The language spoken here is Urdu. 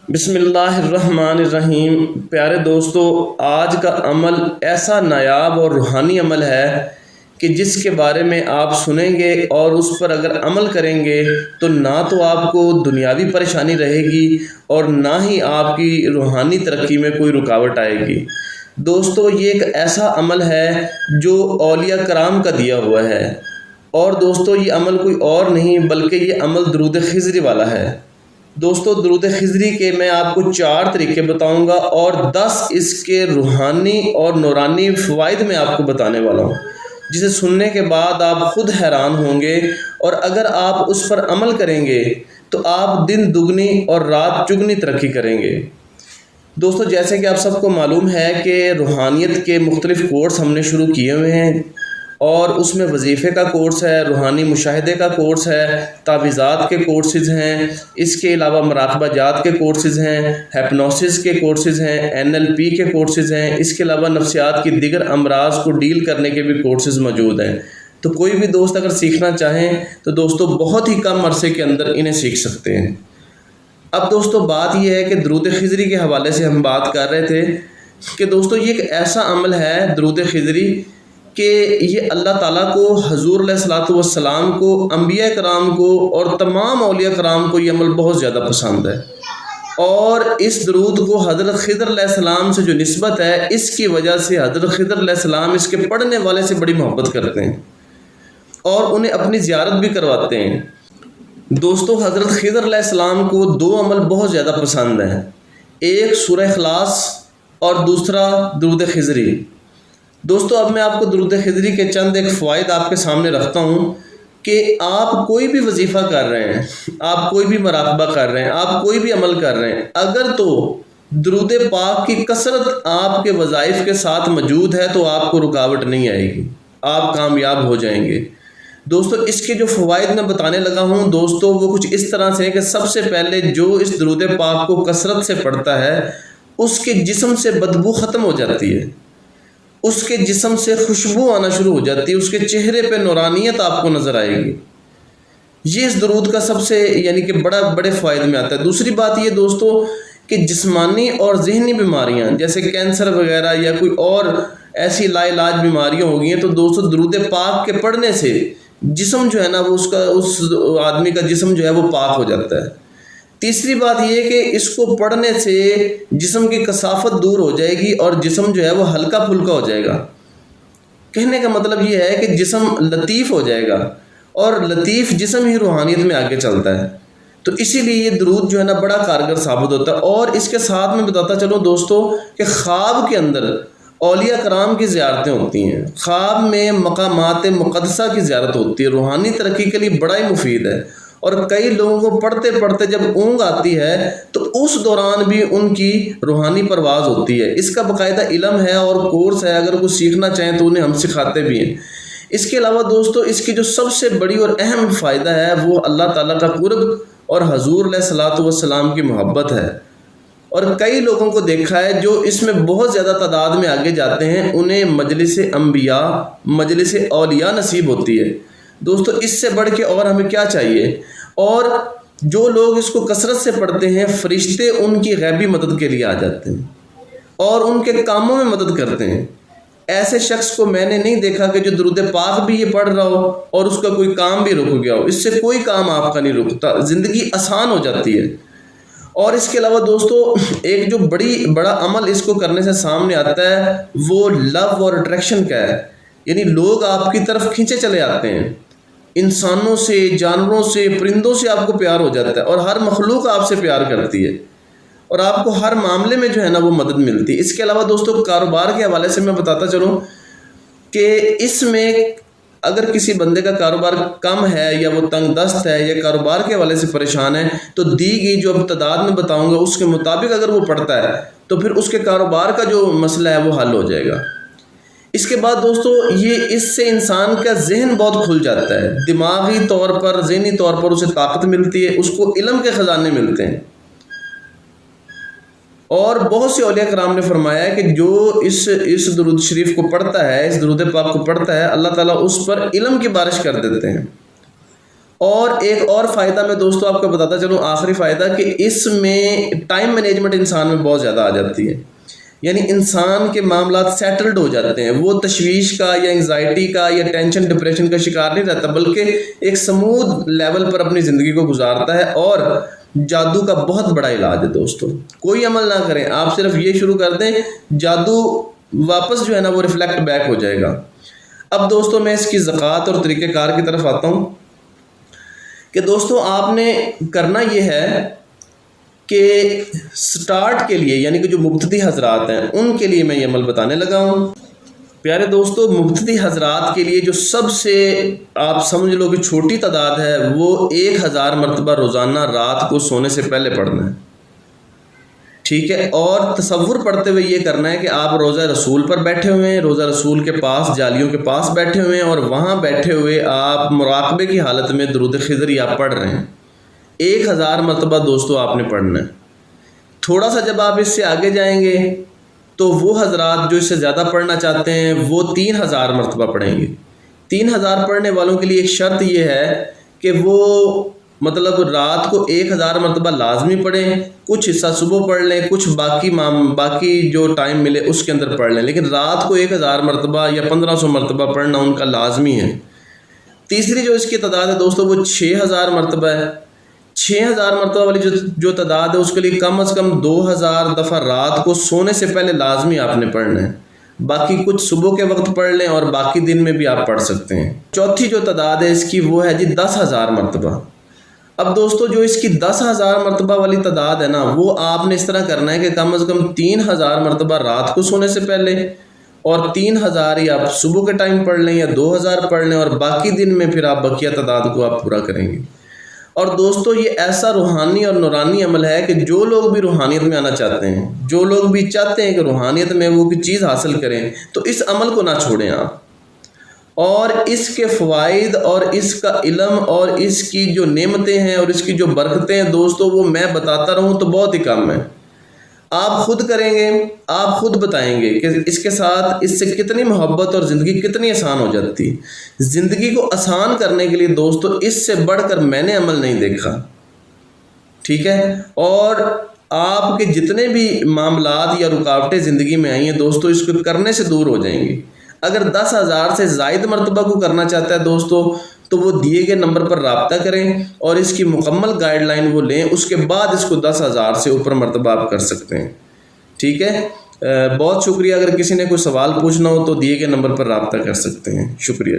بسم اللہ الرحمن الرحیم۔ پیارے دوستو، آج کا عمل ایسا نایاب اور روحانی عمل ہے کہ جس کے بارے میں آپ سنیں گے اور اس پر اگر عمل کریں گے تو نہ تو آپ کو دنیاوی پریشانی رہے گی اور نہ ہی آپ کی روحانی ترقی میں کوئی رکاوٹ آئے گی۔ دوستو، یہ ایک ایسا عمل ہے جو اولیاء کرام کا دیا ہوا ہے، اور دوستو یہ عمل کوئی اور نہیں بلکہ یہ عمل درود خضری والا ہے۔ دوستو، درود خضری کے میں آپ کو 4 طریقے بتاؤں گا اور 10 اس کے روحانی اور نورانی فوائد میں آپ کو بتانے والا ہوں، جسے سننے کے بعد آپ خود حیران ہوں گے، اور اگر آپ اس پر عمل کریں گے تو آپ دن دگنی اور رات چگنی ترقی کریں گے۔ دوستو، جیسے کہ آپ سب کو معلوم ہے کہ روحانیت کے مختلف کورس ہم نے شروع کیے ہوئے ہیں، اور اس میں وظیفے کا کورس ہے، روحانی مشاہدے کا کورس ہے، تعویذات کے کورسز ہیں، اس کے علاوہ مراقبہ جات کے کورسز ہیں، ہیپنوسس کے کورسز ہیں، NLP کے کورسز ہیں، اس کے علاوہ نفسیات کی دیگر امراض کو ڈیل کرنے کے بھی کورسز موجود ہیں۔ تو کوئی بھی دوست اگر سیکھنا چاہیں تو دوستو بہت ہی کم عرصے کے اندر انہیں سیکھ سکتے ہیں۔ اب دوستو بات یہ ہے کہ درود خضری کے حوالے سے ہم بات کر رہے تھے کہ دوستو یہ ایک ایسا عمل ہے درود خضری کہ یہ اللہ تعالیٰ کو، حضور علیہ الصلوۃ والسلام کو، انبیاء کرام کو اور تمام اولیاء کرام کو یہ عمل بہت زیادہ پسند ہے، اور اس درود کو حضرت خضر علیہ السلام سے جو نسبت ہے، اس کی وجہ سے حضرت خضر علیہ السلام اس کے پڑھنے والے سے بڑی محبت کرتے ہیں اور انہیں اپنی زیارت بھی کرواتے ہیں۔ دوستو، حضرت خضر علیہ السلام کو 2 عمل بہت زیادہ پسند ہیں، ایک سورہ اخلاص اور دوسرا درود خضری۔ دوستو، اب میں آپ کو درود خضری کے چند ایک فوائد آپ کے سامنے رکھتا ہوں کہ آپ کوئی بھی وظیفہ کر رہے ہیں، آپ کوئی بھی مراقبہ کر رہے ہیں، آپ کوئی بھی عمل کر رہے ہیں، اگر تو درود پاک کی کثرت آپ کے وظائف کے ساتھ موجود ہے تو آپ کو رکاوٹ نہیں آئے گی، آپ کامیاب ہو جائیں گے۔ دوستو، اس کے جو فوائد میں بتانے لگا ہوں دوستو، وہ کچھ اس طرح سے ہے کہ سب سے پہلے جو اس درود پاک کو کثرت سے پڑھتا ہے اس کے جسم سے بدبو ختم ہو جاتی ہے، اس کے جسم سے خوشبو آنا شروع ہو جاتی ہے، اس کے چہرے پہ نورانیت آپ کو نظر آئے گی۔ یہ اس درود کا سب سے کہ بڑے فوائد میں آتا ہے۔ دوسری بات یہ دوستو کہ جسمانی اور ذہنی بیماریاں جیسے کینسر وغیرہ یا کوئی اور ایسی لا علاج بیماریاں ہو گئی ہیں تو دوستو درود پاک کے پڑھنے سے جسم جو ہے نا وہ اس آدمی کا جسم جو ہے وہ پاک ہو جاتا ہے۔ تیسری بات یہ کہ اس کو پڑھنے سے جسم کی کثافت دور ہو جائے گی اور جسم جو ہے وہ ہلکا پھلکا ہو جائے گا۔ کہنے کا مطلب یہ ہے کہ جسم لطیف ہو جائے گا، اور لطیف جسم ہی روحانیت میں آگے چلتا ہے، تو اسی لیے یہ درود جو ہے نا بڑا کارگر ثابت ہوتا ہے۔ اور اس کے ساتھ میں بتاتا چلوں دوستو کہ خواب کے اندر اولیاء کرام کی زیارتیں ہوتی ہیں، خواب میں مقامات مقدسہ کی زیارت ہوتی ہے، روحانی ترقی کے لیے بڑا ہی مفید ہے۔ اور کئی لوگوں کو پڑھتے پڑھتے جب اونگ آتی ہے تو اس دوران بھی ان کی روحانی پرواز ہوتی ہے۔ اس کا باقاعدہ علم ہے اور کورس ہے، اگر کوئی سیکھنا چاہیں تو انہیں ہم سکھاتے بھی ہیں۔ اس کے علاوہ دوستو اس کی جو سب سے بڑی اور اہم فائدہ ہے وہ اللہ تعالیٰ کا قرب اور حضور علیہ الصلوۃ والسلام کی محبت ہے۔ اور کئی لوگوں کو دیکھا ہے جو اس میں بہت زیادہ تعداد میں آگے جاتے ہیں، انہیں مجلس انبیاء، مجلس اولیاء نصیب ہوتی ہے۔ دوستو، اس سے بڑھ کے اور ہمیں کیا چاہیے؟ اور جو لوگ اس کو کثرت سے پڑھتے ہیں، فرشتے ان کی غیبی مدد کے لیے آ جاتے ہیں اور ان کے کاموں میں مدد کرتے ہیں۔ ایسے شخص کو میں نے نہیں دیکھا کہ جو درود پاک بھی یہ پڑھ رہا ہو اور اس کا کوئی کام بھی رک گیا ہو، اس سے کوئی کام آپ کا نہیں رکتا، زندگی آسان ہو جاتی ہے۔ اور اس کے علاوہ دوستو ایک جو بڑا عمل اس کو کرنے سے سامنے آتا ہے وہ لو اور اٹریکشن کا ہے، یعنی لوگ آپ کی طرف کھینچے چلے آتے ہیں، انسانوں سے، جانوروں سے، پرندوں سے آپ کو پیار ہو جاتا ہے، اور ہر مخلوق آپ سے پیار کرتی ہے، اور آپ کو ہر معاملے میں جو ہے نا وہ مدد ملتی ہے۔ اس کے علاوہ دوستو کاروبار کے حوالے سے میں بتاتا چلوں کہ اس میں اگر کسی بندے کا کاروبار کم ہے یا وہ تنگ دست ہے یا کاروبار کے حوالے سے پریشان ہے تو دی گئی جو اب تعداد میں بتاؤں گا اس کے مطابق اگر وہ پڑھتا ہے تو پھر اس کے کاروبار کا جو مسئلہ ہے وہ حل ہو جائے گا۔ اس کے بعد دوستو اس سے انسان کا ذہن بہت کھل جاتا ہے، دماغی طور پر، ذہنی طور پر اسے طاقت ملتی ہے، اس کو علم کے خزانے ملتے ہیں۔ اور بہت سے اولیاء کرام نے فرمایا ہے کہ جو اس درود شریف کو پڑھتا ہے، اس درود پاک کو پڑھتا ہے، اللہ تعالیٰ اس پر علم کی بارش کر دیتے ہیں۔ اور ایک اور فائدہ میں دوستوں آپ کو بتاتا چلوں، آخری فائدہ، کہ اس میں ٹائم مینجمنٹ انسان میں بہت زیادہ آ جاتی ہے، یعنی انسان کے معاملات سیٹلڈ ہو جاتے ہیں، وہ تشویش کا یا انگزائٹی کا یا ٹینشن ڈپریشن کا شکار نہیں رہتا، بلکہ ایک سموتھ لیول پر اپنی زندگی کو گزارتا ہے۔ اور جادو کا بہت بڑا علاج ہے دوستوں، کوئی عمل نہ کریں، آپ صرف یہ شروع کر دیں، جادو واپس جو ہے نا وہ ریفلیکٹ بیک ہو جائے گا۔ اب دوستوں میں اس کی زکوٰۃ اور طریقہ کار کی طرف آتا ہوں کہ دوستوں آپ نے کرنا یہ ہے کہ سٹارٹ کے لیے، یعنی کہ جو مبتدی حضرات ہیں ان کے لیے میں یہ عمل بتانے لگا ہوں۔ پیارے دوستوں، مبتدی حضرات کے لیے جو سب سے آپ سمجھ لو کہ چھوٹی تعداد ہے، وہ 1000 مرتبہ روزانہ رات کو سونے سے پہلے پڑھنا ہے، ٹھیک ہے؟ اور تصور پڑھتے ہوئے یہ کرنا ہے کہ آپ روضہ رسول پر بیٹھے ہوئے ہیں، روضہ رسول کے پاس جالیوں کے پاس بیٹھے ہوئے ہیں، اور وہاں بیٹھے ہوئے آپ مراقبے کی حالت میں درود خضری آپ پڑھ رہے ہیں۔ 1000 مرتبہ دوستوں آپ نے پڑھنا ہے۔ تھوڑا سا جب آپ اس سے آگے جائیں گے تو وہ حضرات جو اس سے زیادہ پڑھنا چاہتے ہیں وہ 3000 مرتبہ پڑھیں گے۔ 3000 پڑھنے والوں کے لیے ایک شرط یہ ہے کہ وہ مطلب رات کو 1000 مرتبہ لازمی پڑھیں، کچھ حصہ صبح پڑھ لیں، کچھ باقی جو ٹائم ملے اس کے اندر پڑھ لیں، لیکن رات کو 1000 مرتبہ یا 1500 مرتبہ پڑھنا ان کا لازمی ہے۔ تیسری جو اس کی تعداد ہے دوستوں وہ 6000 مرتبہ ہے۔ 6000 مرتبہ والی جو تعداد ہے اس کے لیے کم از کم 2000 دفعہ رات کو سونے سے پہلے لازمی آپ نے پڑھنا ہے، باقی کچھ صبح کے وقت پڑھ لیں اور باقی دن میں بھی آپ پڑھ سکتے ہیں۔ چوتھی جو تعداد ہے اس کی وہ ہے 10,000 مرتبہ۔ اب دوستوں جو اس کی 10,000 مرتبہ والی تعداد ہے نا، وہ آپ نے اس طرح کرنا ہے کہ کم از کم 3000 مرتبہ رات کو سونے سے پہلے، اور 3000 یا آپ صبح کے ٹائم پڑھ لیں یا 2000 پڑھ لیں، اور باقی دن میں پھر آپ بقیہ تعداد کو آپ پورا کریں گے۔ اور دوستوں یہ ایسا روحانی اور نورانی عمل ہے کہ جو لوگ بھی روحانیت میں آنا چاہتے ہیں، جو لوگ بھی چاہتے ہیں کہ روحانیت میں وہ کوئی چیز حاصل کریں، تو اس عمل کو نہ چھوڑیں آپ۔ اور اس کے فوائد اور اس کا علم اور اس کی جو نعمتیں ہیں اور اس کی جو برکتیں ہیں دوستوں، وہ میں بتاتا رہوں تو بہت ہی کم ہے۔ آپ خود کریں گے، آپ خود بتائیں گے کہ اس کے ساتھ اس سے کتنی محبت اور زندگی کتنی آسان ہو جاتی ہے۔ زندگی کو آسان کرنے کے لیے دوستو اس سے بڑھ کر میں نے عمل نہیں دیکھا، ٹھیک ہے؟ اور آپ کے جتنے بھی معاملات یا رکاوٹیں زندگی میں آئی ہیں دوستو، اس کو کرنے سے دور ہو جائیں گی۔ اگر 10,000 سے زائد مرتبہ کو کرنا چاہتا ہے دوستو تو وہ دیے گئے نمبر پر رابطہ کریں اور اس کی مکمل گائیڈ لائن وہ لیں، اس کے بعد اس کو 10,000 سے اوپر مرتبہ آپ کر سکتے ہیں، ٹھیک ہے؟ بہت شکریہ۔ اگر کسی نے کوئی سوال پوچھنا ہو تو دیے گئے نمبر پر رابطہ کر سکتے ہیں۔ شکریہ۔